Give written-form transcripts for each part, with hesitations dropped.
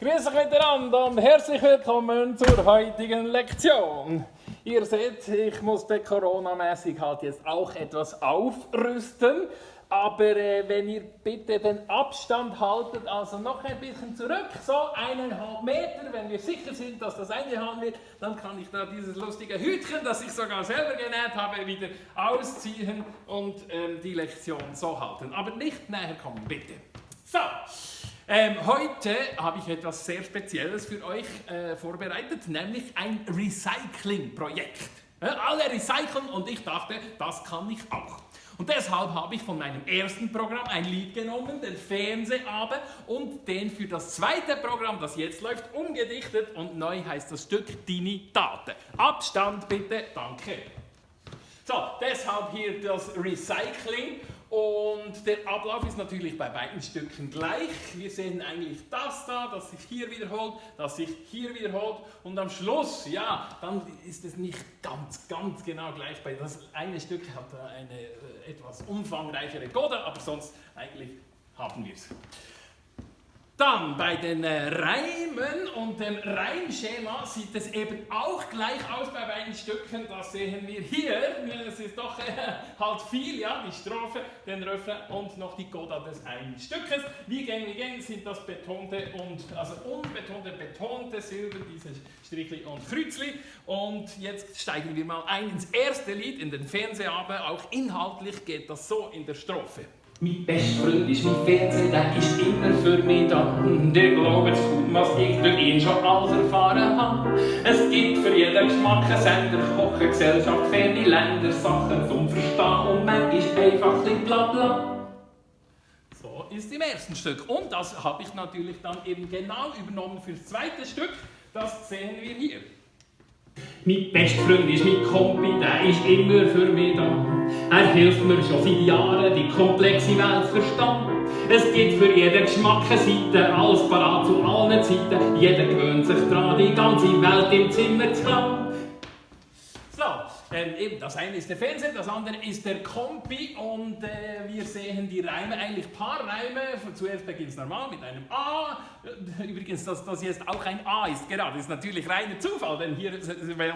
Grüß euch miteinander und herzlich willkommen zur heutigen Lektion. Ihr seht, ich musste coronamäßig halt jetzt auch etwas aufrüsten, aber wenn ihr bitte den Abstand haltet, also noch ein bisschen zurück, so 1,5 Meter, wenn wir sicher sind, dass das eingehalten wird, dann kann ich da dieses lustige Hütchen, das ich sogar selber genäht habe, wieder ausziehen und die Lektion so halten. Aber nicht näher kommen, bitte. So. Heute habe ich etwas sehr Spezielles für euch vorbereitet, nämlich ein Recycling-Projekt. Alle recyceln und ich dachte, das kann ich auch. Und deshalb habe ich von meinem ersten Programm ein Lied genommen, den Fernsehabend, und den für das zweite Programm, das jetzt läuft, umgedichtet und neu heißt das Stück Deine Tate. Abstand bitte, danke. So, deshalb hier das Recycling. Und der Ablauf ist natürlich bei beiden Stücken gleich. Wir sehen eigentlich das da, das sich hier wiederholt, das sich hier wiederholt. Und am Schluss, ja, dann ist es nicht ganz genau gleich. Bei das eine Stück hat eine etwas umfangreichere Coda, aber sonst eigentlich haben wir es. Dann bei den Reimen und dem Reimschema sieht es eben auch gleich aus bei beiden Stücken. Das sehen wir hier. Es ist doch halt viel, ja, die Strophe, den Refrain und noch die Coda des einen Stückes. Wie gäng sind das betonte und, also unbetonte, betonte Silben, diese Strichli und Kreuzli. Und jetzt steigen wir mal ein ins erste Lied, in den Fernsehabend. Auch inhaltlich geht das so in der Strophe. Mein bester Freund ist mein Fernseher, der ist immer für mich da. Und ihr glaubt kaum, was ich durch ihn schon alles erfahren habe. Es gibt für jeden Geschmack einen Sender, Kochen, Gesellschaft, ferne Länder, Sachen zum Verstehen und manchmal einfach ein bisschen Blabla. So ist im ersten Stück. Und das habe ich natürlich dann eben genau übernommen für das zweite Stück. Das sehen wir hier. Mein bester Freund ist mein Kompi, der ist immer für mich da. Er hilft mir schon seit Jahren, die komplexe Welt zu verstehen. Es gibt für jeden Geschmack eine Seite, alles parat zu allen Zeiten. Jeder gewöhnt sich daran, die ganze Welt im Zimmer zu haben. So, eben das eine ist der Fernseher, das andere ist der Kompi und wir sehen die Reime, eigentlich Paarreime. Zuerst beginnt es normal mit einem A. Übrigens, dass das jetzt auch ein A ist, gerade, ist natürlich reiner Zufall, denn hier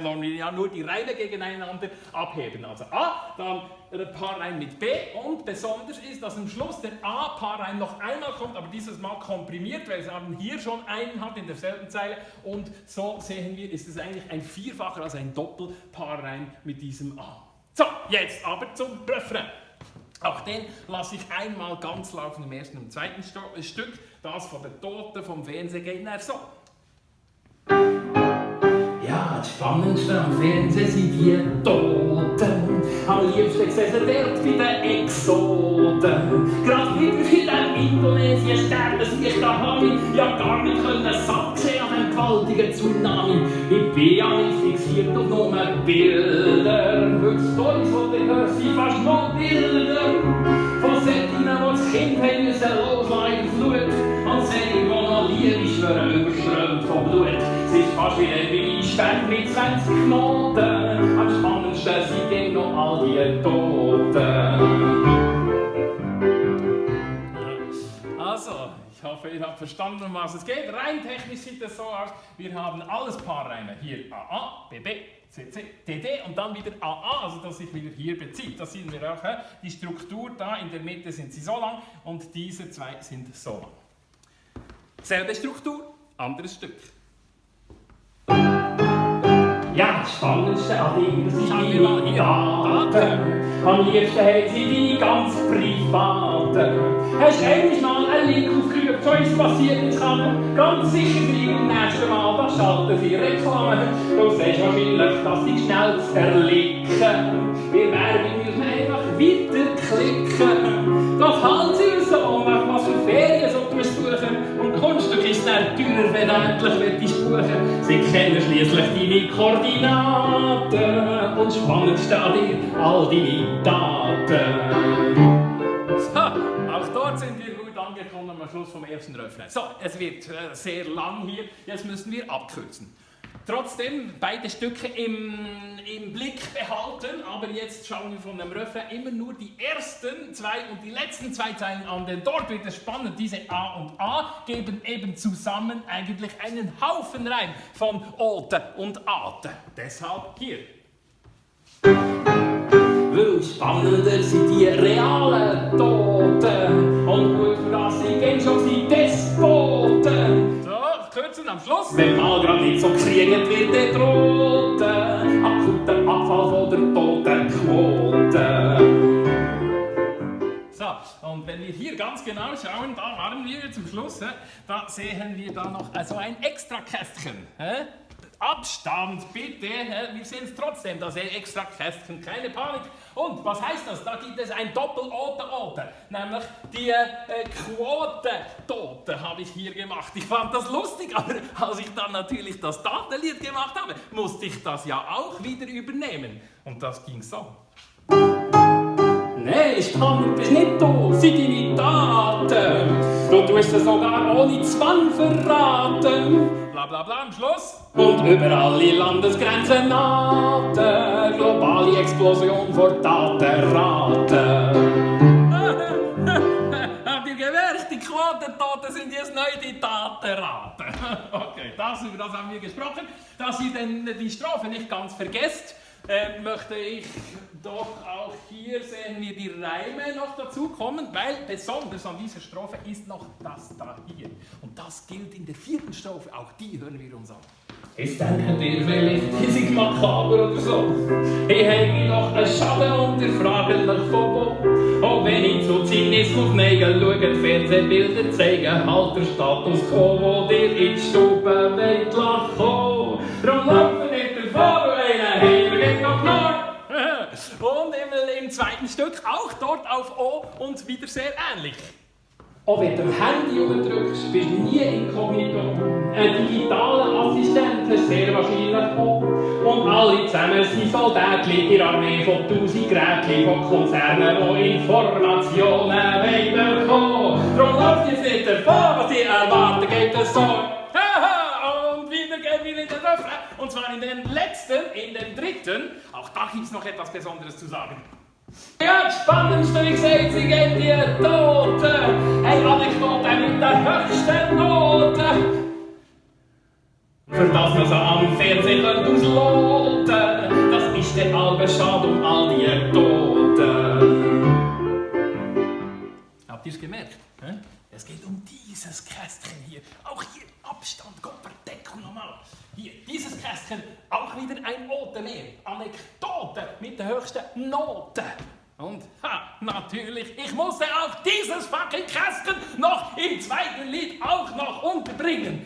wollen wir ja nur die Reime gegeneinander abheben. Also A, dann ein Paarreim mit B und besonders ist, dass am Schluss der A-Paarreim noch einmal kommt, aber dieses Mal komprimiert, weil es haben hier schon einen hat in derselben Zeile und so sehen wir, ist es eigentlich ein Vierfacher, also ein Doppelpaarreim mit diesem A. So, jetzt aber zum Refrain. Auch den lasse ich einmal ganz laufen im ersten und zweiten Stück. Das von der Toten vom Fernsehen geht nachher so. Ja, das Spannendste am Fernsehen sind die Toten. Am liebsten gesessen dort bei den Exoten. Gerade wie in dem Indonesien sterben sich, da habe ich ja gar nicht satt sehen an einem gewaltigen Tsunami. Ich bin ja nicht fixiert auf nur Bilder. Heute Storys, die ich höre, sind fast noch Bilder. Von solchen, die das Kind haben müssen loslassen in Flut. Und solche, die noch Liebe schwören, überströmt vom Blut. Es ist fast wie ein Weinstein mit 20 Knoten. Am spannendsten sind noch all die Toten. Also, ich hoffe, ihr habt verstanden, um was es geht. Rein technisch sieht es so aus, wir haben alles Paarreime. Hier AA, BB, CC, DD und dann wieder AA, also dass sich wieder hier bezieht. Das sehen wir auch. Die Struktur da in der Mitte sind sie so lang und diese zwei sind so lang. Selbe Struktur, anderes Stück. Ja, das Spannendste an dir sind Schauen wir mal hier. Daten. Am liebsten haben sie die ganz privaten. Hast du einmal einen Link aufgerührt, so ist passiert, jetzt kann man ganz sicher sein, beim nächsten Mal, da schalten sie Reklame. Du siehst wahrscheinlich, dass sie schnell zu erlicken. Wir Werbung müssen einfach weiterklicken. Doch halt sie so, nach was für Ferien so buchen. Und Kunststück ist dann teurer, wenn du endlich buchen. Sie kennen schliesslich deine Koordinaten. Und das Spannendste an dir, all deine Daten. So, auch dort sind wir gut angekommen am Schluss vom ersten Refrain. So, es wird sehr lang hier, jetzt müssen wir abkürzen. Trotzdem beide Stücke im Blick behalten, aber jetzt schauen wir von dem Refrain immer nur die ersten zwei und die letzten zwei Zeilen an, denn dort wird es spannend. Diese A und A geben eben zusammen eigentlich einen Haufen Reim von Ote und Ate. Deshalb hier. Weil spannender sind die realen Toten und gut für das sie gehen schon die Despoten. So, kürzen am Schluss. Wenn mal grad nicht so kriegend wird, der drohte akuter Abfall von der Totenquote. So, und wenn wir hier ganz genau schauen, da waren wir zum Schluss, da sehen wir da noch so ein Extrakästchen. Abstand, bitte, wir sehen es trotzdem, das Extrakästchen, keine Panik. Und was heißt das? Da gibt es ein Doppel-Ote-Ote, nämlich die Quote-Tote habe ich hier gemacht. Ich fand das lustig, aber als ich dann natürlich das Datenlied gemacht habe, musste ich das ja auch wieder übernehmen. Und das ging so. Nein, spannend bist nicht du, sind deine Taten. Du tust es sogar ohne Zwang verraten. Bla bla bla am Schluss. Und über alle Landesgrenzen naht globale Explosion vor Tatenraten. Habt ihr gemerkt, die Quotentoten sind jetzt neu die Tatenraten. Okay, über das haben wir gesprochen. Dass ihr denn die Strophe nicht ganz vergesst, möchte ich doch auch hier sehen wir die Reime noch dazu kommen, weil besonders an dieser Strophe ist noch das da hier. Und das gilt in der vierten Strophe, auch die hören wir uns an. Jetzt denkt ihr vielleicht, die sind makaber oder so. Ich hänge doch einen Schaden und ihr fragt mich von wo. Auch wenn ich zu Zynismus neige, schaut Fernsehbilder zeigen, halt der Status quo, wo dir in die Stube wollt lachen. Darum laufen nicht davon, einer geht noch klar. Und im zweiten Stück auch dort auf O und wieder sehr ähnlich. Auch wenn du am Handy drückst, bist du nie inkognito. Ein digitaler Assistent hast sehr wahrscheinlich auch. Und alle zusammen sind Soldaten in der Armee von 1000 Geräten von Konzernen, die Informationen bekommen. Darum läuft jetzt nicht davon, was die erwarten, geht es so. Und wieder gehen wir in den Refrain. Und zwar in den letzten, in den dritten. Auch da gibt es noch etwas Besonderes zu sagen. Ja, das Spannendste, wie gesagt, sie gehen die Toten. Eine Anekdote mit der höchsten Note. Für das man so am Fernsehen ausloten, das ist der halbe Schade um all die Toten. Habt ihr es gemerkt? Es geht um dieses Kästchen hier. Auch hier Abstand, Kopfverdeckung nochmal. Hier, dieses Kästchen, auch wieder ein Ote mehr. Anekdote mit der höchsten Note. Und, natürlich, ich musste auch dieses fucking Kästchen noch im zweiten Lied auch noch unterbringen.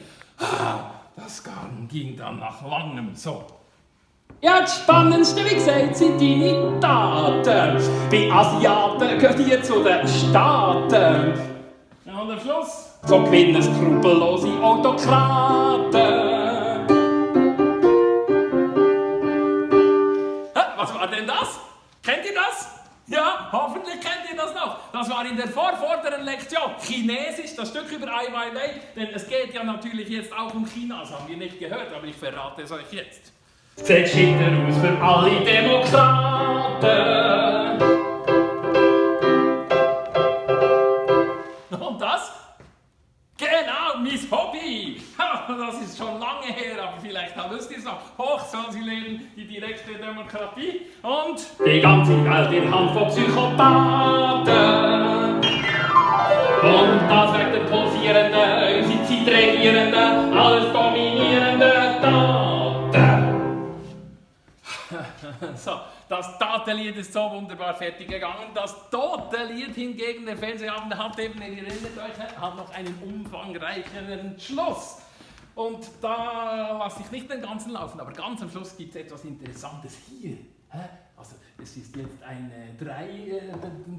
Das ging dann nach langem so. Ja, das Spannendste, wie gesagt, sind deine Taten. Bei Asiaten gehört ihr zu den Staaten. Und am Schluss? So gewinnen skrupellose Autokraten. Was war denn das? Kennt ihr das? Ja, hoffentlich kennt ihr das noch. Das war in der vorvorderen Lektion. Chinesisch, das Stück über Ai Weiwei. Denn es geht ja natürlich jetzt auch um China. Das haben wir nicht gehört, aber ich verrate es euch jetzt. Seht schicker aus für alle Demokraten. Und das? Genau, mein Hobby. Das ist schon lange her, aber vielleicht wisst ihr es noch. Hoch soll sie leben, die direkte Demokratie. Und die ganze Welt in Hand von Psychopathen. Und das wegen der pulsierenden, unsere Zeit regierenden, alles dominierenden Taten. So, das Tatenlied ist so wunderbar fertig gegangen. Das Totenlied hingegen, der Fernsehabend hat eben, ihr erinnert euch, hat noch einen umfangreicheren Schluss. Und da lasse ich nicht den ganzen laufen, aber ganz am Schluss gibt es etwas Interessantes hier. Also, es ist jetzt ein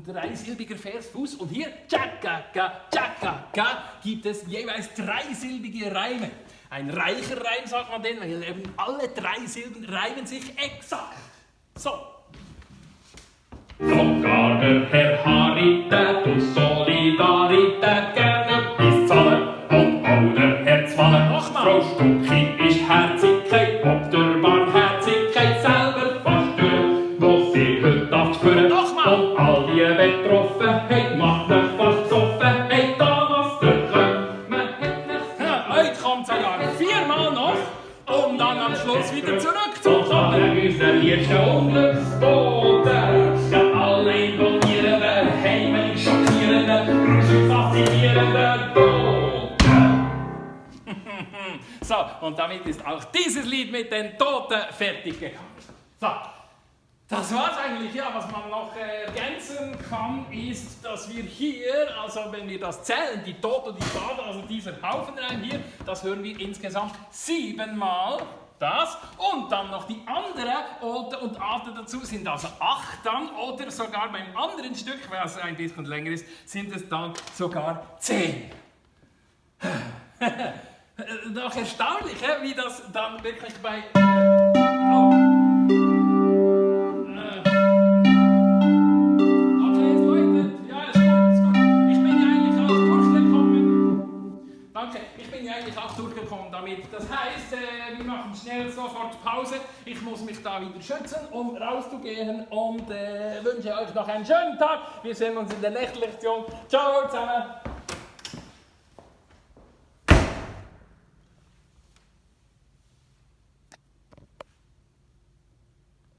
dreisilbiger Versfuß und hier, tschakaka, tschakaka, gibt es jeweils dreisilbige Reime. Ein reicher Reim sagt man den, weil eben alle drei Silben reimen sich exakt. So. Sogar der Herr Harität und Solidarität gerne bis zahlen und auch der Herr Zwalle. Nochmal. Frau Stucki ist Herzigkeit Schluss wieder zurückzukommen. Und ist der liebste Unglücksbote. Ja, alle imponierenden, heimlich schockierenden, gruselig faszinierenden Toten. So, und damit ist auch dieses Lied mit den Toten fertig gekommen. So, das war's eigentlich. Ja, was man noch ergänzen kann, ist, dass wir hier, also wenn wir das zählen, die Toten, die Baden, also dieser Haufenreim hier, das hören wir insgesamt 7-mal. Das und dann noch die andere Ote und Ate dazu sind also 8 dann oder sogar beim anderen Stück, weil es ein bisschen länger ist, sind es dann sogar 10. Doch erstaunlich, wie das dann wirklich bei... Okay, es läutet. Ja, ist gut. Ich bin ja eigentlich auch durchgekommen. Danke, ich bin ja eigentlich auch durchgekommen damit. Das heißt, wir machen schnell sofort Pause. Ich muss mich da wieder schützen, um rauszugehen und wünsche euch noch einen schönen Tag. Wir sehen uns in der nächsten Lektion. Ciao zusammen.